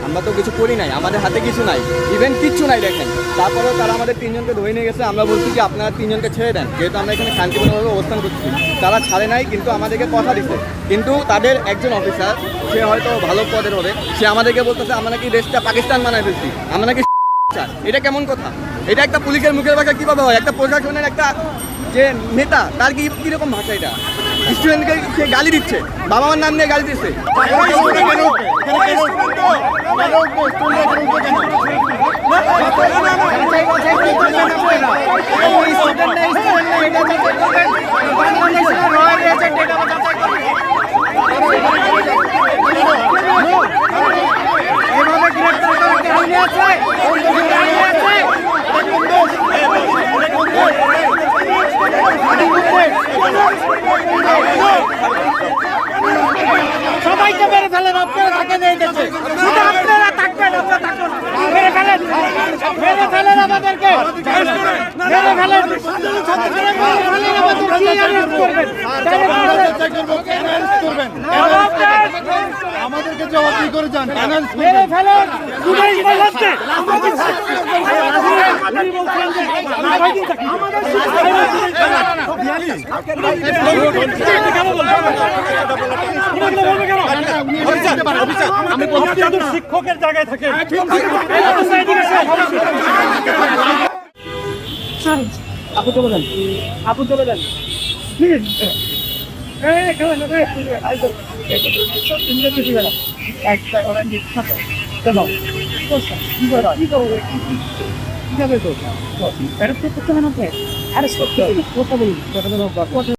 আমরা তো কিছু করি নাই, আমাদের হাতে কিছু নাই, ইভেন কিচ্ছু নাই দেখেন। তারপরেও তারা আমাদের তিনজনকে ধরে নিয়ে গেছে। আমরা বলছি যে আপনারা তিনজনকে ছেড়ে দেন, যেহেতু আমরা এখানে শান্তিপূর্ণভাবে অবস্থান করছি। তারা ছাড়ে নাই, কিন্তু আমাদেরকে কথা দিচ্ছে। কিন্তু তাদের একজন অফিসার, সে হয়তো ভালো পদের হবে, সে আমাদেরকে বলতেছে আমরা নাকি দেশটা পাকিস্তান বানায় ফেলছি, আমরা নাকি। এটা কেমন কথা? এটা একটা পুলিশের মুখের ভাষা কীভাবে হয়? একটা প্রশাসনের একটা যে নেতা, তার কীরকম ভাষা? এটা স্টুডেন্টকে সে গালি দিচ্ছে, বাবা মার নাম নিয়ে গালি দিচ্ছে। সবাইকে মেরে ফেলেন, আপনারা থাকেন এই দেশে, শুধু আপনারা থাকবেন, মেরে ফেলেন, মেরে ফেলেন আমাদেরকে, মেরে ফেলেন, আমাদেরকে জবাবদিহি করে যান, মেরে ফেলেন। শিক্ষকের জায়গায় থাকে। আপু চলে যান, আপু চলে যান প্লিজ। কথা বলুন।